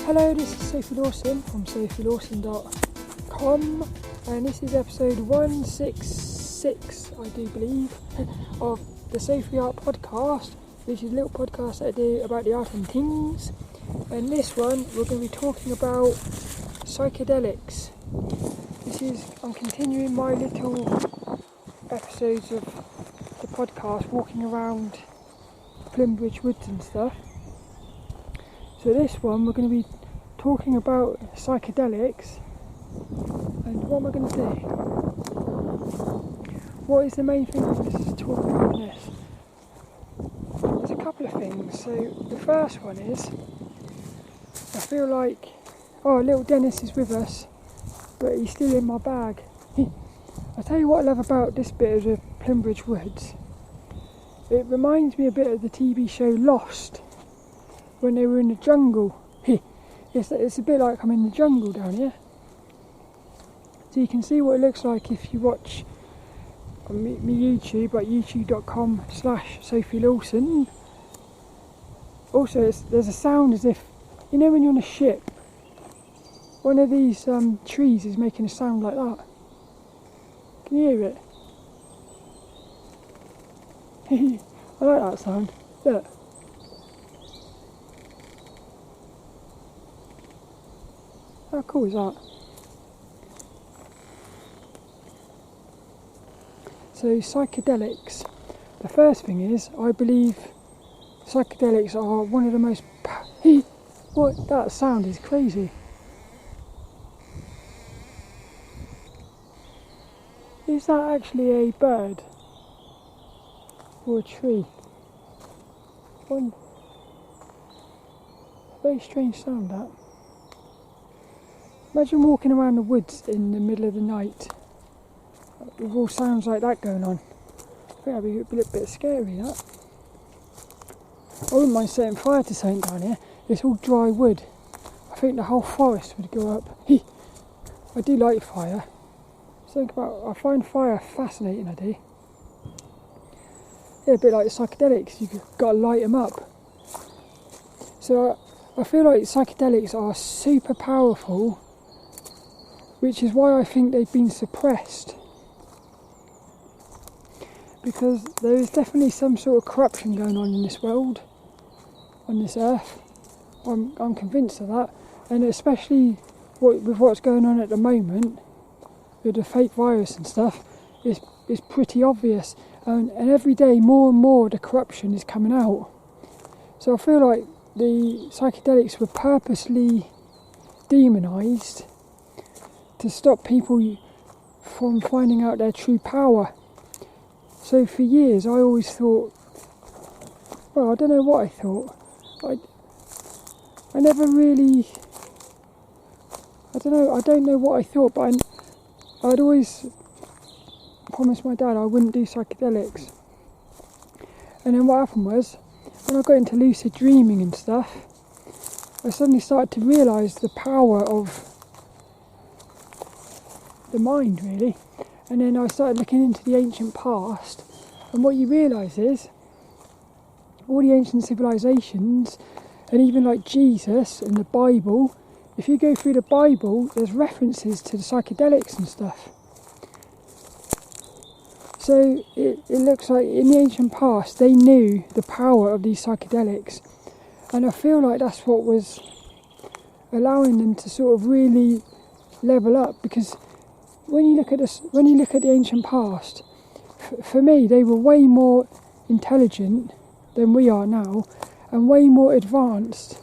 Hello, this is Sophie Lawson from sophielawson.com, and this is episode 166, I do believe, of the Sophie Art Podcast, which is a little podcast that I do about the art and things. And this one, we're going to be talking about psychedelics. I'm continuing my little episodes of the podcast, walking around Plymbridge Woods and stuff. So this one, we're going to be talking about psychedelics. And what am I going to do? What is the main thing I'm going to talk about in this? There's a couple of things. So the first one is, I feel like, little Dennis is with us, but he's still in my bag. I'll tell you what I love about this bit of the Plymbridge Woods. It reminds me a bit of the TV show Lost, when they were in the jungle. It's a bit like I'm in the jungle down here. So you can see what it looks like if you watch on me YouTube at youtube.com/Sophie Lawson. Also, there's a sound as if, you know when you're on a ship, one of these trees is making a sound like that. Can you hear it? I like that sound. Look. How cool is that? So psychedelics. The first thing is, I believe psychedelics are one of the most... What? That sound is crazy. Is that actually a bird? Or a tree? One very strange sound, that. Imagine walking around the woods in the middle of the night with all sounds like that going on. I think that'd be a little bit scary, that. I wouldn't mind setting fire to something down here. It's all dry wood. I think the whole forest would go up. I do like fire. I find fire fascinating, I do. Yeah, a bit like psychedelics, you've got to light them up. So I feel like psychedelics are super powerful, which is why I think they've been suppressed. Because there is definitely some sort of corruption going on in this world, on this earth. I'm convinced of that. And especially with what's going on at the moment, with the fake virus and stuff, it's pretty obvious. And every day more and more the corruption is coming out. So I feel like the psychedelics were purposely demonised to stop people from finding out their true power. So for years I always thought, well, I don't know what I thought. I never really, I don't know what I thought, but I'd always promised my dad I wouldn't do psychedelics. And then what happened was, when I got into lucid dreaming and stuff, I suddenly started to realise the power of the mind, really. And then I started looking into the ancient past, and what you realise is all the ancient civilizations, and even like Jesus and the Bible, if you go through the Bible, there's references to the psychedelics and stuff. So it looks like in the ancient past they knew the power of these psychedelics, and I feel like that's what was allowing them to sort of really level up. Because when you look at the ancient past, for me they were way more intelligent than we are now, and way more advanced.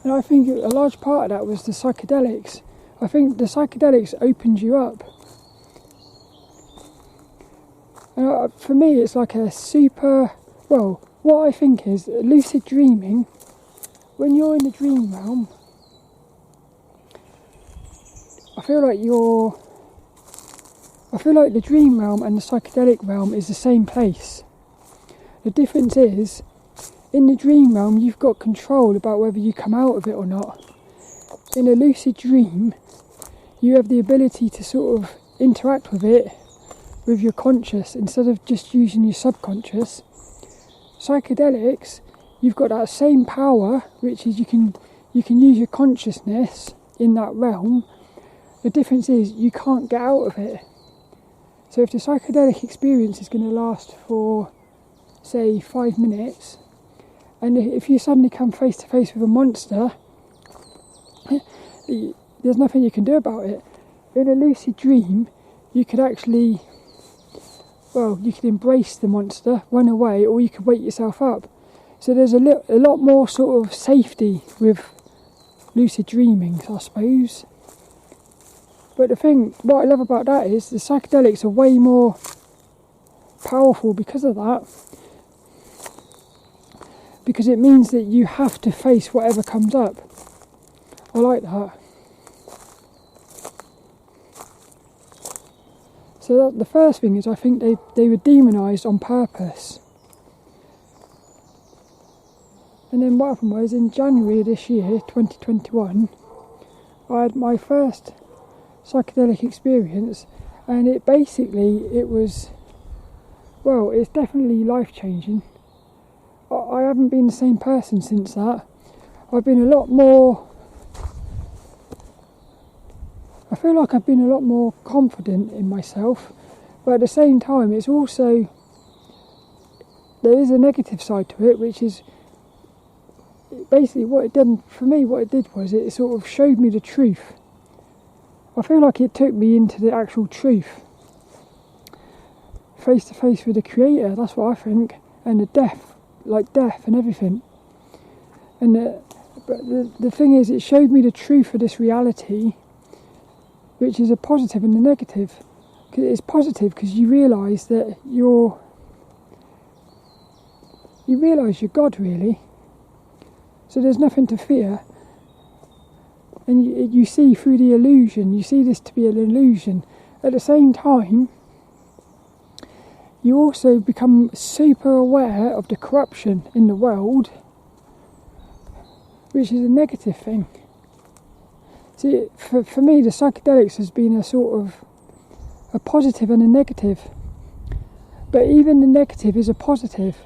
And I think a large part of that was the psychedelics. I think the psychedelics opened you up. And for me, it's like a what I think is lucid dreaming. When you're in the dream realm, I feel like the dream realm and the psychedelic realm is the same place. The difference is, in the dream realm, you've got control about whether you come out of it or not. In a lucid dream, you have the ability to sort of interact with it with your conscious instead of just using your subconscious. Psychedelics, you've got that same power, which is you can use your consciousness in that realm. The difference is you can't get out of it. So if the psychedelic experience is going to last for, say, 5 minutes, and if you suddenly come face to face with a monster, there's nothing you can do about it. In a lucid dream, you could actually, you could embrace the monster, run away, or you could wake yourself up. So there's a lot more sort of safety with lucid dreaming, I suppose. But what I love about that is the psychedelics are way more powerful because of that. Because it means that you have to face whatever comes up. I like that. So the first thing is I think they were demonised on purpose. And then what happened was in January of this year, 2021, I had my first psychedelic experience, and it's definitely life-changing. I haven't been the same person since that. I feel like I've been a lot more confident in myself, but at the same time it's also, there is a negative side to it, which is basically what it did was it sort of showed me the truth. I feel like it took me into the actual truth, face to face with the Creator. That's what I think, and the death and everything. And but the thing is, it showed me the truth of this reality, which is a positive and a negative. It's positive because you realise that you're God, really. So there's nothing to fear. And you see through the illusion, you see this to be an illusion. At the same time, you also become super aware of the corruption in the world, which is a negative thing. See, for me, the psychedelics has been a sort of a positive and a negative. But even the negative is a positive,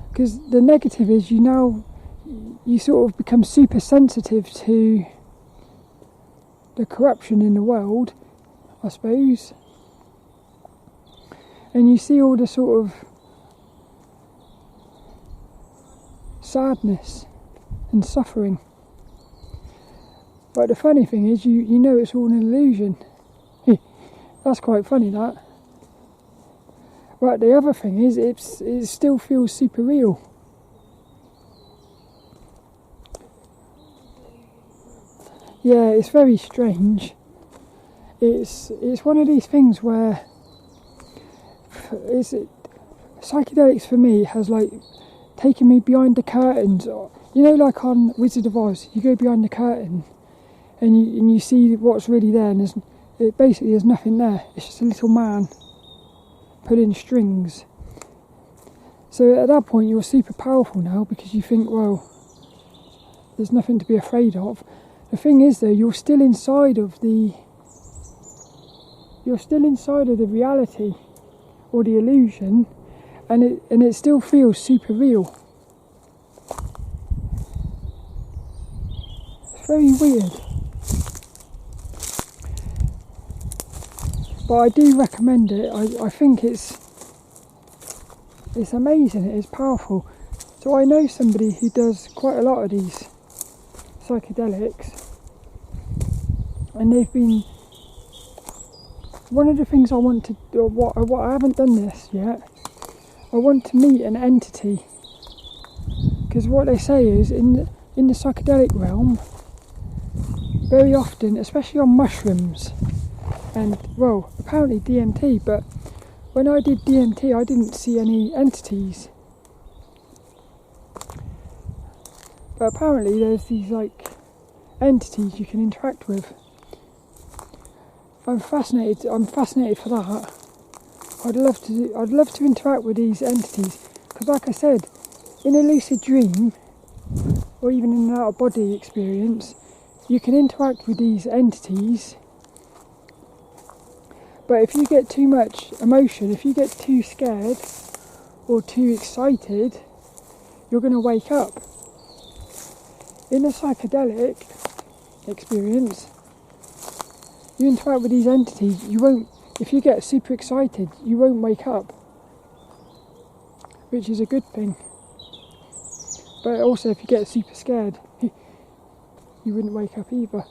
because the negative is you sort of become super sensitive to the corruption in the world, I suppose. And you see all the sort of sadness and suffering. But the funny thing is, you know it's all an illusion. That's quite funny, that. Right, the other thing is, it still feels super real. Yeah, it's very strange. It's one of these things where psychedelics for me has taken me behind the curtains. You know, like on Wizard of Oz, you go behind the curtain and you see what's really there, and there's nothing there. It's just a little man pulling strings. So at that point you're super powerful now, because you think, well, there's nothing to be afraid of. The thing is though, you're still inside of the reality or the illusion, and it still feels super real. It's very weird. But I do recommend it. I think it's amazing, it is powerful. So I know somebody who does quite a lot of these psychedelics, and they've been, one of the things I want to do, what I haven't done this yet, I want to meet an entity, because what they say is in the psychedelic realm, very often, especially on mushrooms, and well, apparently DMT, but when I did DMT I didn't see any entities. But apparently there's these entities you can interact with. I'm fascinated for that. I'd love to interact with these entities, because like I said, in a lucid dream or even in an out of body experience, you can interact with these entities. But if you get too much emotion, if you get too scared or too excited, you're going to wake up. In a psychedelic experience, you interact with these entities, you won't, if you get super excited, you won't wake up, which is a good thing. But also if you get super scared, you wouldn't wake up either.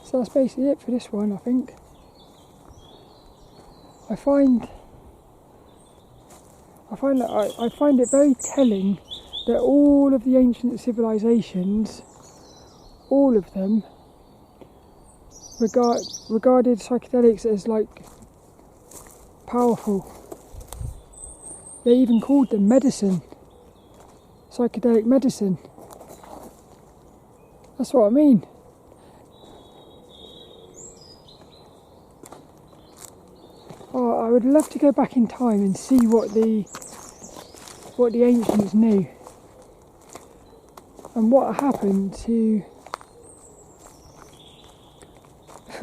So that's basically it for this one, I think. I find it very telling that all of the ancient civilizations, all of them, regarded psychedelics as like powerful. They even called them medicine, psychedelic medicine. That's what I mean. Oh, I would love to go back in time and see what the ancients knew and what happened to.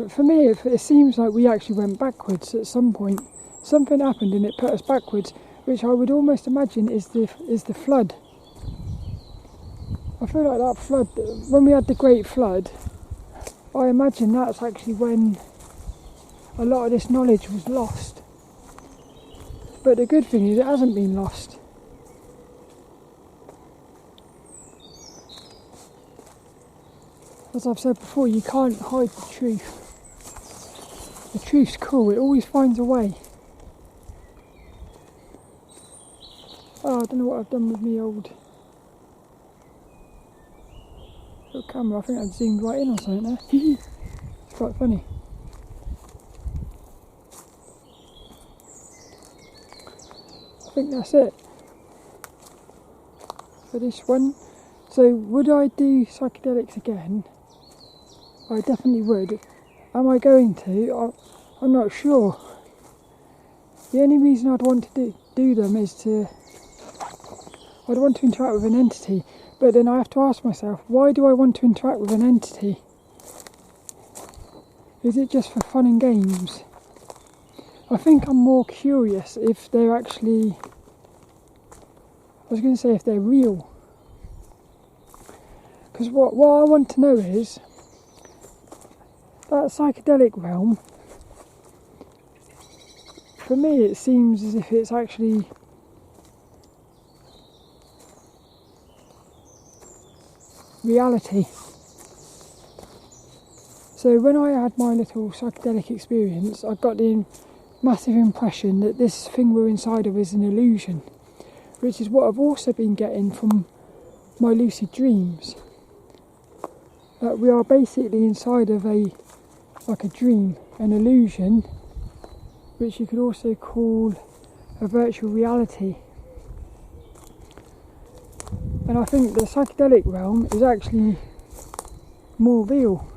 For me, it seems like we actually went backwards at some point. Something happened and it put us backwards, which I would almost imagine is the flood. I feel like that flood, when we had the Great Flood, I imagine that's actually when a lot of this knowledge was lost. But the good thing is it hasn't been lost. As I've said before, you can't hide the truth. The truth's cool, it always finds a way. Oh, I don't know what I've done with me old little camera. I think I'd zoomed right in or something there. It's quite funny. I think that's it for this one. So would I do psychedelics again? I definitely would. Am I going to? I'm not sure. The only reason I'd want to do them is I'd want to interact with an entity, but then I have to ask myself, why do I want to interact with an entity? Is it just for fun and games? I think I'm more curious if they're actually, I was going to say if they're real. Because what I want to know is, that psychedelic realm, for me it seems as if it's actually reality. So when I had my little psychedelic experience, I got the massive impression that this thing we're inside of is an illusion, which is what I've also been getting from my lucid dreams. That we are basically inside of a dream, an illusion, which you could also call a virtual reality. And I think the psychedelic realm is actually more real.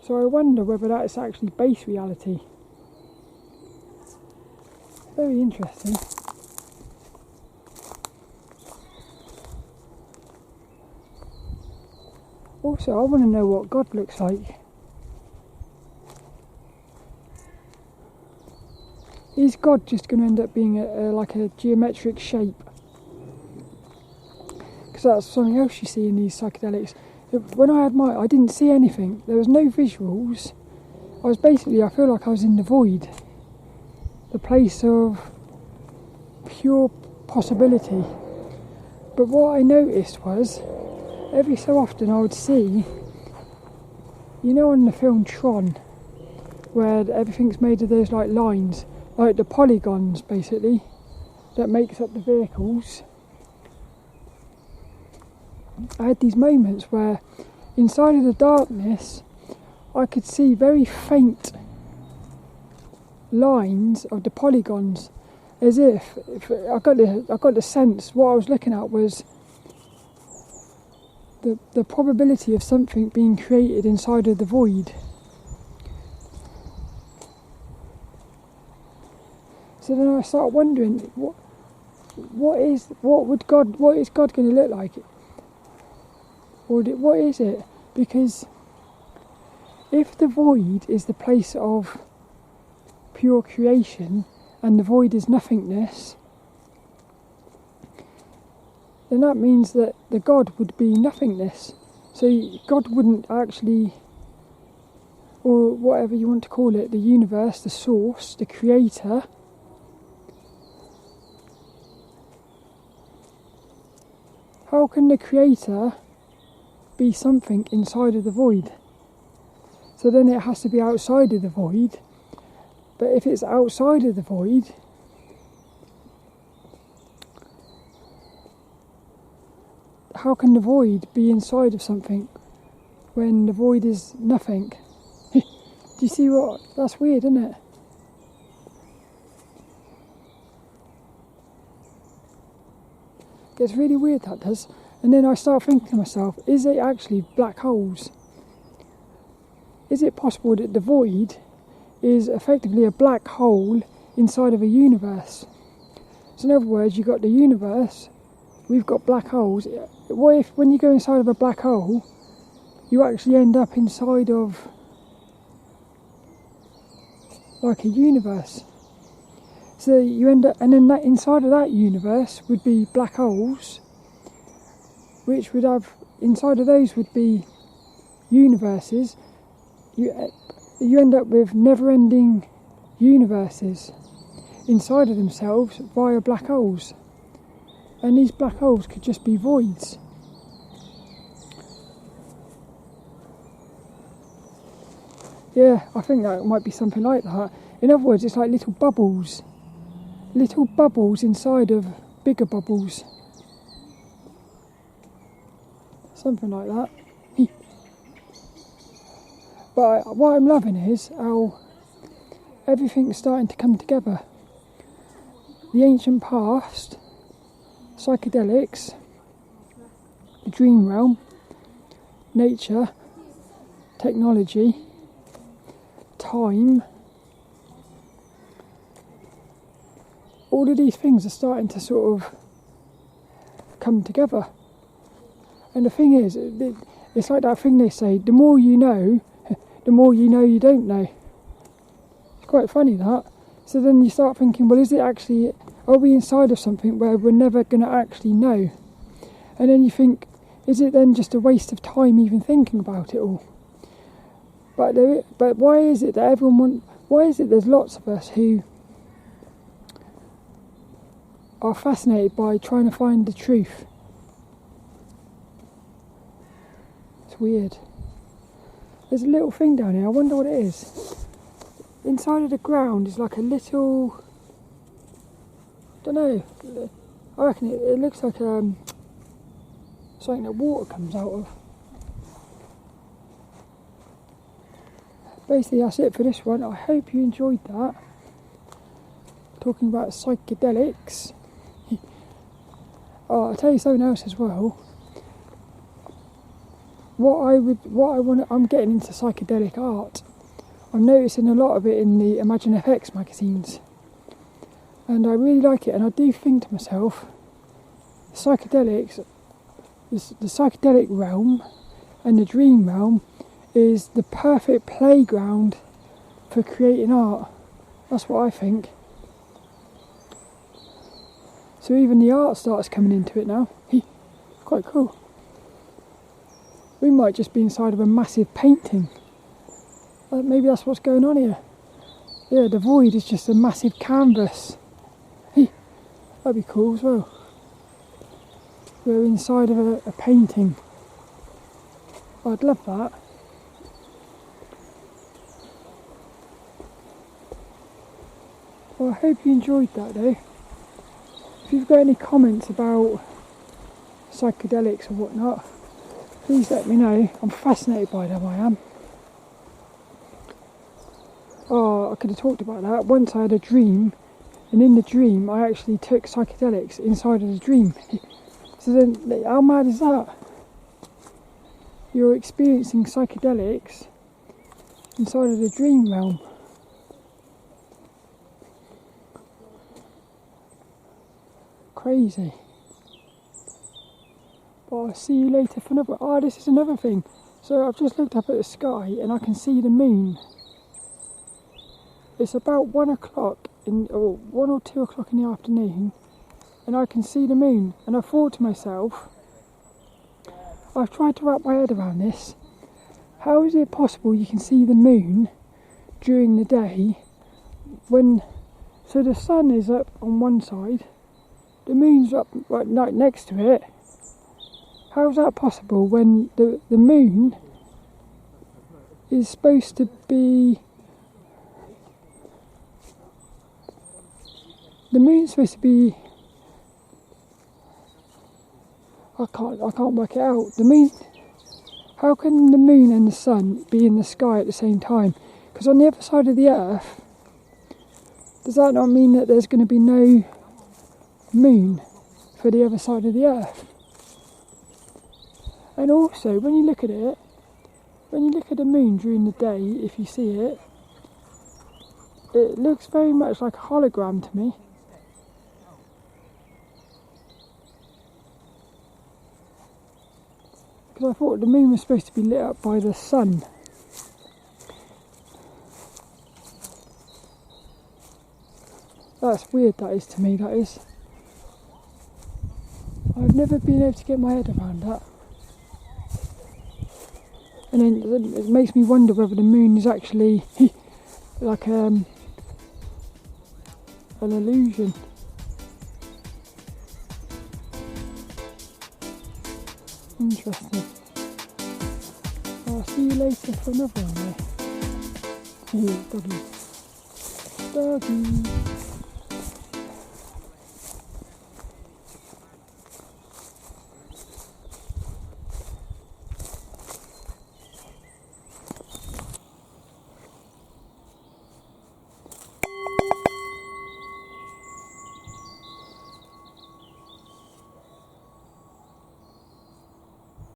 So I wonder whether that's actually base reality. Very interesting. Also, I want to know what God looks like. Is God just going to end up being like a geometric shape? Because that's something else you see in these psychedelics. When I had I didn't see anything. There was no visuals. I feel like I was in the void. The place of pure possibility. But what I noticed was, every so often I would see, you know on the film Tron, where everything's made of those like lines, like the polygons basically, that makes up the vehicles. I had these moments where inside of the darkness I could see very faint lines of the polygons, as if I got the sense what I was looking at was the probability of something being created inside of the void. So then I started wondering, what is God going to look like? Or what is it? Because if the void is the place of pure creation and the void is nothingness, then that means that the God would be nothingness. So God wouldn't actually, or whatever you want to call it, the universe, the source, the creator, how can the creator be something inside of the void? So then it has to be outside of the void. But if it's outside of the void, how can the void be inside of something when the void is nothing? Do you see what? That's weird, isn't it? Gets really weird, that does. And then I start thinking to myself, is it actually black holes? Is it possible that the void is effectively a black hole inside of a universe? So in other words, you've got the universe, we've got black holes. What if when you go inside of a black hole, you actually end up inside of like a universe? So you end up, and then that inside of that universe would be black holes, which would have, inside of those would be universes. You end up with never-ending universes inside of themselves via black holes. And these black holes could just be voids. Yeah, I think that might be something like that. In other words, it's like little bubbles inside of bigger bubbles. Something like that. But what I'm loving is how everything's starting to come together. The ancient past, psychedelics, the dream realm, nature, technology, time. All of these things are starting to sort of come together. And the thing is, it's like that thing they say, the more you know you don't know. It's quite funny, that. So then you start thinking, well, is it actually, are we inside of something where we're never going to actually know? And then you think, is it then just a waste of time even thinking about it all? But why is it that why is it there's lots of us who are fascinated by trying to find the truth? It's weird. There's a little thing down here, I wonder what it is. Inside of the ground is like a little, don't know, I reckon it looks like something that water comes out of. Basically that's it for this one. I hope you enjoyed that. Talking about psychedelics. Oh, I'll tell you something else as well. I'm getting into psychedelic art. I'm noticing a lot of it in the Imagine FX magazines, and I really like it. And I do think to myself, psychedelics, the psychedelic realm and the dream realm is the perfect playground for creating art. That's what I think. So even the art starts coming into it now. Quite cool. We might just be inside of a massive painting. Maybe that's what's going on here. Yeah, the void is just a massive canvas. That'd be cool as well. We're inside of a painting. I'd love that. Well, I hope you enjoyed that though. If you've got any comments about psychedelics or whatnot, please let me know. I'm fascinated by them, I am. Oh, I could have talked about that. Once I had a dream, and in the dream I actually took psychedelics inside of the dream. So then, how mad is that? You're experiencing psychedelics inside of the dream realm. Crazy. But I'll see you later for another. Oh, this is another thing. So I've just looked up at the sky and I can see the moon. It's about 1 o'clock or 1 or 2 o'clock in the afternoon, and I can see the moon. And I thought to myself, I've tried to wrap my head around this. How is it possible you can see the moon during the day so the sun is up on one side, the moon's up right next to it? How is that possible when the moon is supposed to be... The moon's supposed to be... I can't work it out. The moon... How can the moon and the sun be in the sky at the same time? Because on the other side of the earth, does that not mean that there's going to be no moon for the other side of the earth? And also, when you look at it, when you look at the moon during the day, if you see it, it looks very much like a hologram to me. Because I thought the moon was supposed to be lit up by the sun. That's weird, that is, to me, that is. I've never been able to get my head around that. And then it makes me wonder whether the moon is actually like an illusion. Interesting. I'll see you later for another one there. Here, doggy. Doggy.